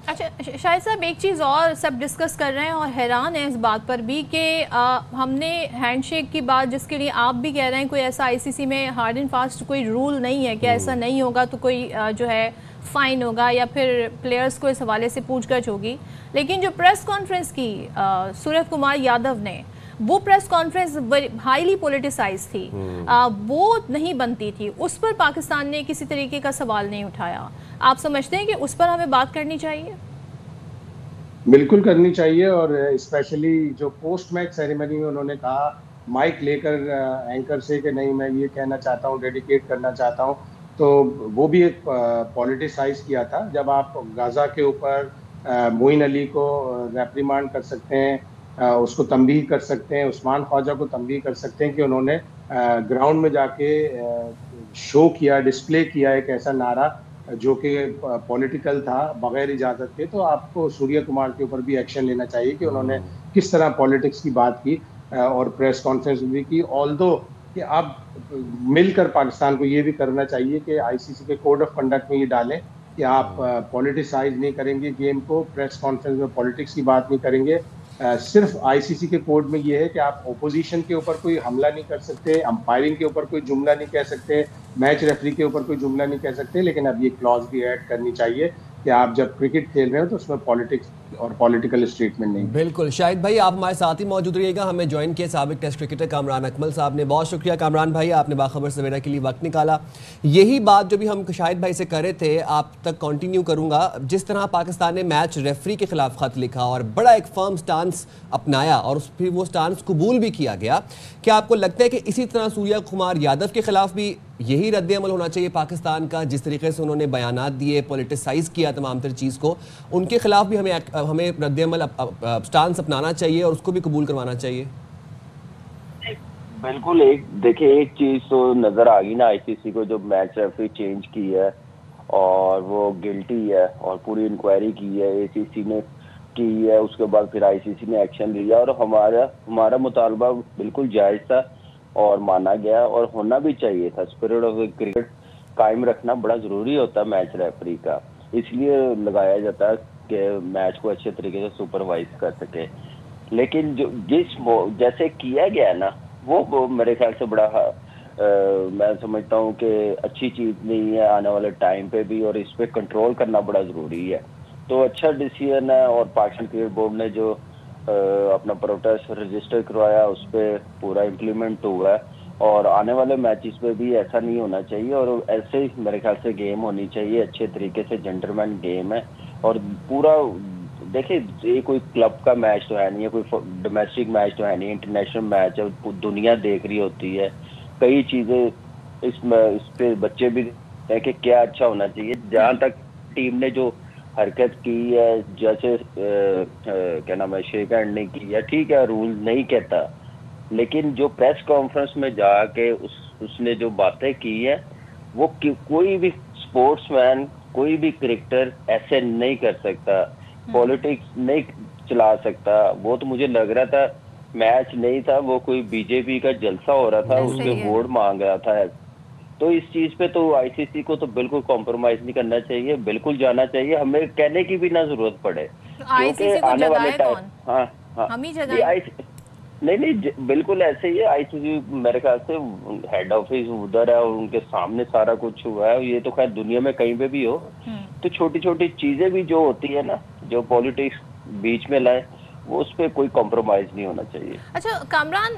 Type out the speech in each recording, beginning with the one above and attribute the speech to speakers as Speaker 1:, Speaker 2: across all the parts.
Speaker 1: اچھا شاہد صاحب، ایک چیز اور سب ڈسکس کر رہے ہیں اور حیران ہیں اس بات پر بھی کہ ہم نے ہینڈ شیک کی بات، جس کے لیے آپ بھی کہہ رہے ہیں کوئی ایسا آئی سی سی میں ہارڈ اینڈ فاسٹ کوئی رول نہیں ہے کہ ایسا نہیں ہوگا تو کوئی جو ہے فائن ہوگا یا پھر پلیئرز کو اس حوالے سے پوچھ گچھ ہوگی، لیکن جو پریس کانفرنس کی سورت کمار یادو نے، وہ پریس کانفرنس ہائیلی پولیٹیسائز تھی، وہ نہیں بنتی تھی، اس پر پاکستان نے کسی طریقے کا سوال نہیں اٹھایا۔ آپ سمجھتے ہیں کہ اس پر ہمیں بات کرنی چاہیے؟
Speaker 2: بالکل کرنی چاہیے، اور اسپیشلی جو پوسٹ میچ سیریمنی میں انہوں نے کہا مائک لے کر اینکر سے کہ نہیں میں یہ کہنا چاہتا ہوں، ڈیڈیکیٹ کرنا چاہتا ہوں، تو وہ بھی ایک پولیٹیسائز کیا تھا۔ جب آپ غزہ کے اوپر معین علی کو ریپریمانڈ کر سکتے ہیں، اس کو تنبیہ کر سکتے ہیں، عثمان خواجہ کو تنبیہ کر سکتے ہیں کہ انہوں نے گراؤنڈ میں جا کے شو کیا، ڈسپلے کیا ایک ایسا نعرہ جو کہ پولیٹیکل تھا بغیر اجازت کے، تو آپ کو سوریہ کمار کے اوپر بھی ایکشن لینا چاہیے کہ انہوں نے کس طرح پالیٹکس کی بات کی اور پریس کانفرنس بھی کی۔ آلدو کہ اب مل کر پاکستان کو یہ بھی کرنا چاہیے کہ آئی سی سی کے کوڈ آف کنڈکٹ میں یہ ڈالیں کہ آپ پولیٹیسائز نہیں کریں گے گیم کو، پریس کانفرنس میں پالیٹکس کی بات نہیں کریں گے۔ صرف آئی سی سی کے کوڈ میں یہ ہے کہ آپ اپوزیشن کے اوپر کوئی حملہ نہیں کر سکتے، امپائرنگ کے اوپر کوئی جملہ نہیں کہہ سکتے، میچ ریفری کے اوپر کوئی جملہ نہیں کہہ سکتے، لیکن اب یہ کلاز بھی ایڈ کرنی چاہیے کہ آپ جب کرکٹ کھیل رہے ہو تو اس میں پالیٹکس اور پولیٹیکل اسٹیٹمنٹ نہیں۔
Speaker 3: بالکل شاہد بھائی، آپ ہمارے ساتھ ہی موجود رہیے گا، ہمیں جوائن کیا سابق ٹیسٹ کرکٹر کامران اکمل صاحب نے۔ بہت شکریہ کامران بھائی، آپ نے باخبر سویرا کے لیے وقت نکالا۔ یہی بات جو بھی ہم شاہد بھائی سے کر رہے تھے آپ تک کنٹینیو کروں گا۔ جس طرح پاکستان نے میچ ریفری کے خلاف خط لکھا اور بڑا ایک فرم سٹانس اپنایا اور پھر وہ سٹانس قبول بھی کیا گیا، کیا آپ کو لگتا ہے کہ اسی طرح سوریہ کمار یادو کے خلاف بھی یہی رد عمل ہونا چاہیے پاکستان کا؟ جس طریقے سے انہوں نے بیانات دیے، پولیٹیسائز کیا تمام تر چیز کو، ان کے خلاف بھی ہمیں رد عمل سٹانس اپنانا چاہیے اور اس کو بھی قبول کروانا چاہیے؟
Speaker 4: بالکل، دیکھیں ایک چیز تو نظر آ گئی نا آئی سی سی کو، جو میچ ریفری چینج کی ہے اور وہ گلٹی ہے اور پوری انکوائری کی ہے اے سی سی نے کی ہے، اس کے بعد پھر آئی سی سی نے ایکشن لیا اور ہمارا مطالبہ بالکل جائز تھا اور مانا گیا اور ہونا بھی چاہیے تھا۔ اسپرٹ آف کرکٹ قائم رکھنا بڑا ضروری ہوتا ہے میچ ریفری کا، اس لیے لگایا جاتا ہے کہ میچ کو اچھے طریقے سے سپروائز کر سکے۔ لیکن جو جیسے کیا گیا نا وہ میرے خیال سے بڑا میں سمجھتا ہوں کہ اچھی چیز نہیں ہے آنے والے ٹائم پہ بھی، اور اس پہ کنٹرول کرنا بڑا ضروری ہے۔ تو اچھا ڈیسیژن ہے، اور پاکستان کرکٹ بورڈ نے جو اپنا پروٹیسٹ رجسٹر کروایا اس پہ پورا امپلیمنٹ ہوا ہے، اور آنے والے میچز پہ بھی ایسا نہیں ہونا چاہیے، اور ایسے ہی میرے خیال سے گیم ہونی چاہیے اچھے طریقے سے۔ جنٹلمین گیم ہے اور پورا دیکھیں یہ کوئی کلب کا میچ تو ہے نہیں ہے، کوئی ڈومیسٹک میچ تو ہے نہیں، انٹرنیشنل میچ ہے، دنیا دیکھ رہی ہوتی ہے، کئی چیزیں اس پہ بچے بھی ہیں کہ کیا اچھا ہونا چاہیے۔ جہاں تک ٹیم نے جو حرکت کی ہے، جیسے کیا نام ہے شیک ہینڈ نہیں کی ہے، ٹھیک ہے رول نہیں کہتا، لیکن جو پریس کانفرنس میں جا کے اس نے جو باتیں کی ہے وہ کوئی بھی سپورٹس مین، کوئی بھی کرکٹر ایسے نہیں کر سکتا، پولیٹکس نہیں چلا سکتا۔ وہ تو مجھے لگ رہا تھا میچ نہیں تھا، وہ کوئی بی جے پی کا جلسہ ہو رہا تھا، اس پہ ووٹ مانگ رہا تھا۔ تو اس چیز پہ تو آئی سی سی کو تو بالکل کمپرومائز نہیں کرنا چاہیے، بالکل جانا چاہیے، ہمیں کہنے کی بھی نہ ضرورت پڑے، کیونکہ آنے والے ٹائم
Speaker 1: ہم ہی جگائیں۔
Speaker 4: نہیں بالکل ایسے ہی ہے۔ آئی سی سی میرے خیال سے ہیڈ آفس ادھر ہے اور ان کے سامنے سارا کچھ ہوا ہے، یہ تو خیر دنیا میں کہیں پہ بھی ہو، تو چھوٹی چھوٹی چیزیں بھی جو ہوتی ہے نا، جو پولیٹکس بیچ میں لائے، وہ اس پہ کوئی کمپرومائز نہیں ہونا چاہیے۔
Speaker 1: اچھا کامران،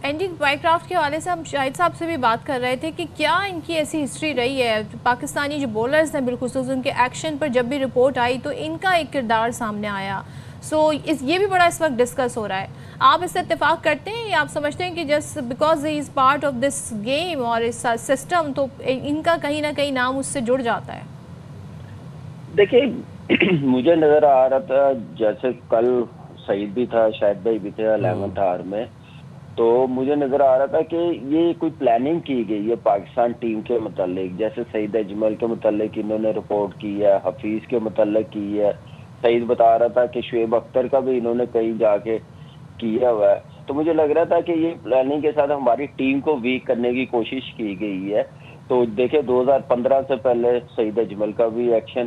Speaker 1: اینڈی بائی کرافٹ کے حوالے سے ہم شاہد صاحب سے بھی بات کر رہے تھے کہ کیا ان کی ایسی ہسٹری رہی ہے، پاکستانی جو بولرز ہیں بالخصوص ان کے ایکشن پر جب بھی رپورٹ آئی تو ان کا ایک کردار سامنے آیا، یہ بھی بڑا اس وقت ڈسکس ہو رہا ہے۔ آپ اس سے اتفاق کرتے ہیں یا آپ سمجھتے ہیں کہ just because he is part of this game اور اس سسٹم تو ان کا کہیں نہ کہیں نام اس سے جڑ جاتا ہے؟
Speaker 4: دیکھیں مجھے نظر آ رہا تھا جیسے کل سعید بھی تھا، شاہد بھائی بھی تھے 11th آور میں، تو مجھے نظر آ رہا تھا کہ یہ کوئی پلاننگ کی گئی ہے پاکستان ٹیم کے متعلق، جیسے سعید اجمل کے متعلق انہوں نے رپورٹ کی ہے، حفیظ کے متعلق کی ہے، سعید بتا رہا تھا کہ شعیب اختر کا بھی انہوں نے کہیں جا کے کیا ہوا ہے، تو مجھے لگ رہا تھا کہ یہ پلاننگ کے ساتھ ہماری ٹیم کو ویک کرنے کی کوشش کی گئی ہے۔ تو دیکھیں 2015 سے پہلے سعید اجمل کا بھی ایکشن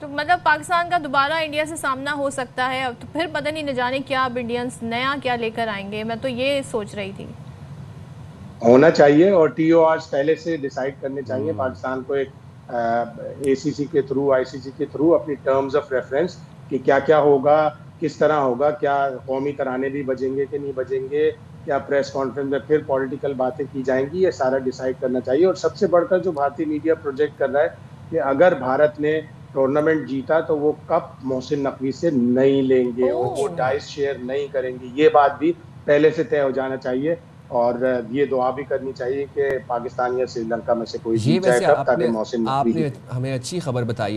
Speaker 1: تو مطلب پاکستان کا دوبارہ انڈیا سے سامنا ہو سکتا ہے، تو پھر پتہ نہیں نہ جانے کیا اب انڈینز نیا کیا لے کر آئیں گے، میں تو یہ سوچ رہی تھی۔
Speaker 2: ہونا چاہیے اور ٹی او آرز پہلے سے ڈیسائیڈ کرنے چاہیے پاکستان کو، ایک اے سی سی کے تھرو، آئی سی سی کے تھرو اپنی ٹرمز آف ریفرنس کہ کیا کیا ہوگا، کس طرح ہوگا، کیا قومی ترانے بھی بجیں گے کہ نہیں بجیں گے، کیا پریس کانفرنس میں پھر پولیٹیکل باتیں کی جائیں گی، یہ سارا ڈیسائیڈ کرنا چاہیے۔ اور سب سے بڑھ کر جو بھارتی میڈیا پروجیکٹ کر رہا ہے کہ اگر بھارت نے ٹورنامنٹ جیتا تو وہ کپ محسن نقوی سے نہیں لیں گے، وہ ڈائس شیئر نہیں کریں گے، یہ بات بھی پہلے سے طے ہو جانا چاہیے۔ اور یہ دعا بھی کرنی چاہیے کہ پاکستان یا سری لنکا میں سے کوئی جیت جائے کب، تاکہ محسن نقوی
Speaker 3: آپ نے ہمیں اچھی خبر بتائی ہے۔